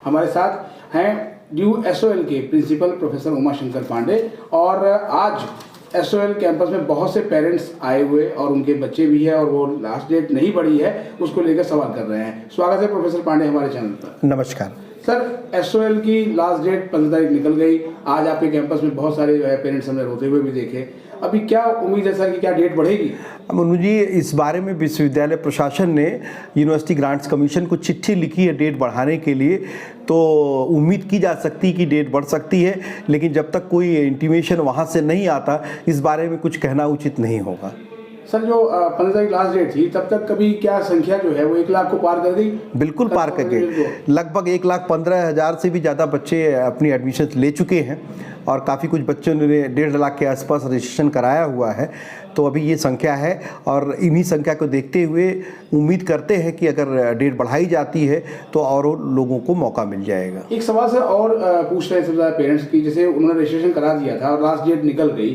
हमारे साथ हैं ड्यू के प्रिंसिपल प्रोफेसर उमाशंकर पांडे। और आज एसओएल कैंपस में बहुत से पेरेंट्स आए हुए और उनके बच्चे भी हैं और वो लास्ट डेट नहीं बढ़ी है उसको लेकर सवाल कर रहे हैं। स्वागत है प्रोफेसर पांडे हमारे चैनल पर। नमस्कार सर, एसओएल की लास्ट डेट 15 तारीख निकल गई। आज आपके कैंपस में बहुत सारे पेरेंट्स हमने रोते हुए भी देखे। अभी क्या उम्मीद है सर कि क्या डेट बढ़ेगी? मनु जी, इस बारे में विश्वविद्यालय प्रशासन ने यूनिवर्सिटी ग्रांट्स कमीशन को चिट्ठी लिखी है डेट बढ़ाने के लिए। तो उम्मीद की जा सकती है कि डेट बढ़ सकती है, लेकिन जब तक कोई इंटीमेशन वहाँ से नहीं आता इस बारे में कुछ कहना उचित नहीं होगा। सर, जो 15 तारीख लास्ट डेट थी तब तक कभी क्या संख्या जो है वो 1 लाख को पार कर गई? बिल्कुल पार कर गई। लगभग 1,15,000 से भी ज़्यादा बच्चे अपनी एडमिशन ले चुके हैं और काफ़ी कुछ बच्चों ने 1.5 लाख के आसपास रजिस्ट्रेशन कराया हुआ है। तो अभी ये संख्या है और इन्हीं संख्या को देखते हुए उम्मीद करते हैं कि अगर डेट बढ़ाई जाती है तो और लोगों को मौका मिल जाएगा। एक सवाल सर और पूछ रहे थे पेरेंट्स की, जैसे उन्होंने रजिस्ट्रेशन करा दिया था और लास्ट डेट निकल गई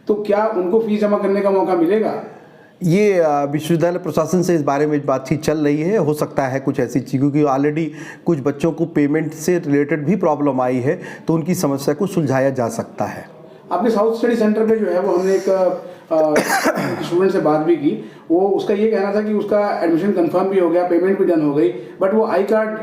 तो क्या उनको फीस जमा करने का मौका मिलेगा? ये विश्वविद्यालय प्रशासन से इस बारे में बातचीत चल रही है। हो सकता है कुछ ऐसी चीज़, क्योंकि ऑलरेडी कुछ बच्चों को पेमेंट से रिलेटेड भी प्रॉब्लम आई है तो उनकी समस्या को सुलझाया जा सकता है। आपने साउथ स्टडी सेंटर पे जो है वो हमने एक स्टूडेंट से बात भी की। वो उसका ये कहना था कि उसका एडमिशन कंफर्म भी हो गया, पेमेंट भी डन हो गई, बट वो आई कार्ड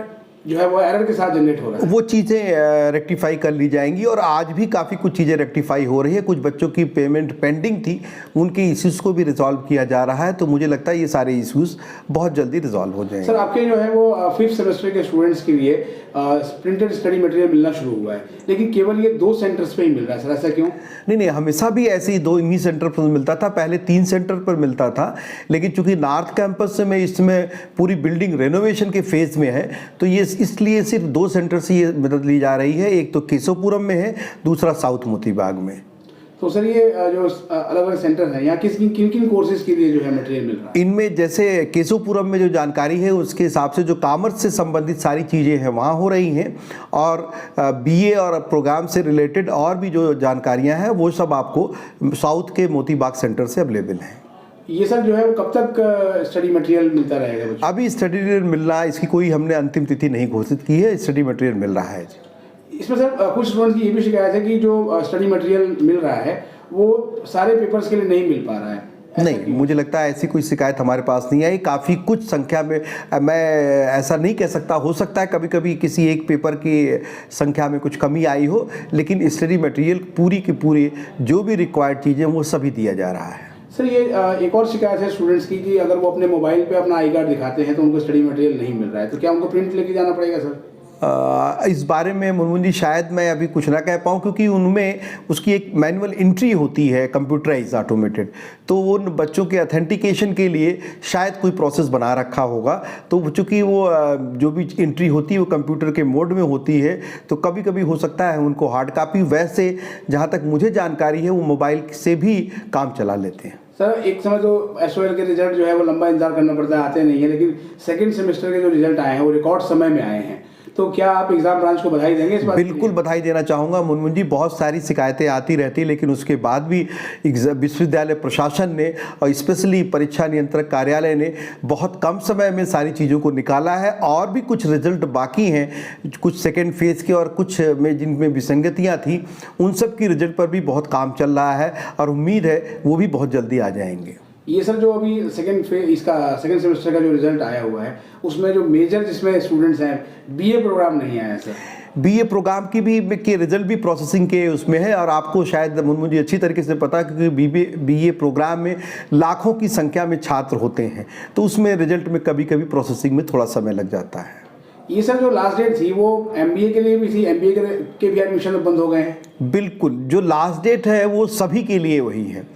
जो है वो एरर के साथ जनरेट हो रहा है। वो चीज़ें रेक्टिफाई कर ली जाएंगी और आज भी काफ़ी कुछ चीज़ें रेक्टिफाई हो रही है। कुछ बच्चों की पेमेंट पेंडिंग थी, उनके इश्यूज़ को भी रिजॉल्व किया जा रहा है। तो मुझे लगता है ये सारे इश्यूज़ बहुत जल्दी रिजॉल्व हो जाएंगे। सर, आपके जो है वो 5th सेमेस्टर के स्टूडेंट्स के लिए प्रिंटेड स्टडी मटेरियल मिलना शुरू हुआ है, लेकिन केवल ये 2 सेंटर्स पे ही मिल रहा है सर, ऐसा क्यों? नहीं, हमेशा भी ऐसे ही 2 इन्हीं सेंटर पर मिलता था। पहले 3 सेंटर पर मिलता था, लेकिन चूंकि नॉर्थ कैंपस में इसमें पूरी बिल्डिंग रेनोवेशन के फेज में है तो ये इसलिए सिर्फ 2 सेंटर से ये मदद ली जा रही है। एक तो केशवपुरम में है, दूसरा साउथ मोतीबाग में। तो सर, ये जो अलग अलग सेंटर हैं यहाँ किन किन कोर्सेज के लिए जो है मटेरियल मिल रहा है? इनमें जैसे केशवपुरम में जो जानकारी है उसके हिसाब से जो कॉमर्स से संबंधित सारी चीज़ें हैं वहाँ हो रही हैं, और बीए और प्रोग्राम से रिलेटेड और भी जो जानकारियाँ हैं वो सब आपको साउथ के मोतीबाग सेंटर से अवेलेबल हैं। ये सर जो है वो कब तक स्टडी मटेरियल मिलता रहेगा? अभी स्टडी मटेरियल मिलना, इसकी कोई हमने अंतिम तिथि नहीं घोषित की है। स्टडी मटेरियल मिल रहा है। इसमें सर कुछ स्टूडेंट्स की ये भी शिकायत है कि जो स्टडी मटेरियल मिल रहा है वो सारे पेपर्स के लिए नहीं मिल पा रहा है। नहीं, मुझे लगता है ऐसी कोई शिकायत हमारे पास नहीं आई। काफ़ी कुछ संख्या में, मैं ऐसा नहीं कह सकता, हो सकता है कभी कभी किसी एक पेपर की संख्या में कुछ कमी आई हो, लेकिन स्टडी मटेरियल पूरी की पूरी जो भी रिक्वायर्ड चीज़ें वो सभी दिया जा रहा है। सर, ये एक और शिकायत है स्टूडेंट्स की कि अगर वो अपने मोबाइल पे अपना आई कार्ड दिखाते हैं तो उनको स्टडी मटेरियल नहीं मिल रहा है, तो क्या उनको प्रिंट लेके जाना पड़ेगा सर? इस बारे में मुनमुन जी शायद मैं अभी कुछ ना कह पाऊँ, क्योंकि उनमें उसकी एक मैनुअल एंट्री होती है कंप्यूटराइज ऑटोमेटेड, तो उन बच्चों के अथेंटिकेशन के लिए शायद कोई प्रोसेस बना रखा होगा। तो चूँकि वो जो भी एंट्री होती है वो कंप्यूटर के मोड में होती है, तो कभी कभी हो सकता है उनको हार्ड कापी, वैसे जहाँ तक मुझे जानकारी है वो मोबाइल से भी काम चला लेते हैं। सर, एक समय तो एसओएल के रिजल्ट जो है वो लंबा इंतजार करना पड़ता है, आते नहीं है, लेकिन सेकंड सेमेस्टर के जो रिजल्ट आए हैं वो रिकॉर्ड समय में आए हैं। तो क्या आप एग्जाम ब्रांच को बधाई देंगे इस बात? बिल्कुल बधाई देना चाहूँगा मुनमुन जी। बहुत सारी शिकायतें आती रहती, लेकिन उसके बाद भी विश्वविद्यालय प्रशासन ने और स्पेशली परीक्षा नियंत्रक कार्यालय ने बहुत कम समय में सारी चीज़ों को निकाला है। और भी कुछ रिजल्ट बाकी हैं, कुछ सेकेंड फेज़ के और कुछ में जिनमें विसंगतियाँ थी, उन सब की रिजल्ट पर भी बहुत काम चल रहा है और उम्मीद है वो भी बहुत जल्दी आ जाएंगे। ये सर जो अभी सेकेंड सेमेस्टर का जो रिजल्ट आया हुआ है उसमें जो मेजर जिसमें स्टूडेंट्स हैं बीए प्रोग्राम नहीं आया है सर। बीए प्रोग्राम की भी के रिजल्ट भी प्रोसेसिंग के उसमें है, और आपको शायद मुझे अच्छी तरीके से पता है क्योंकि बीए प्रोग्राम में लाखों की संख्या में छात्र होते हैं, तो उसमें रिजल्ट में कभी कभी प्रोसेसिंग में थोड़ा समय लग जाता है। ये सर जो लास्ट डेट थी वो एमबीए के लिए भी थी, एमबीए के भी एडमिशन बंद हो गए हैं? बिल्कुल, जो लास्ट डेट है वो सभी के लिए वही है।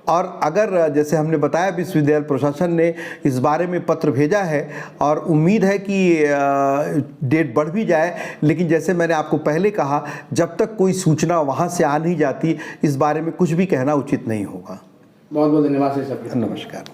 और अगर जैसे हमने बताया विश्वविद्यालय प्रशासन ने इस बारे में पत्र भेजा है और उम्मीद है कि डेट बढ़ भी जाए, लेकिन जैसे मैंने आपको पहले कहा, जब तक कोई सूचना वहाँ से आ नहीं जाती इस बारे में कुछ भी कहना उचित नहीं होगा। बहुत बहुत धन्यवाद सर। नमस्कार।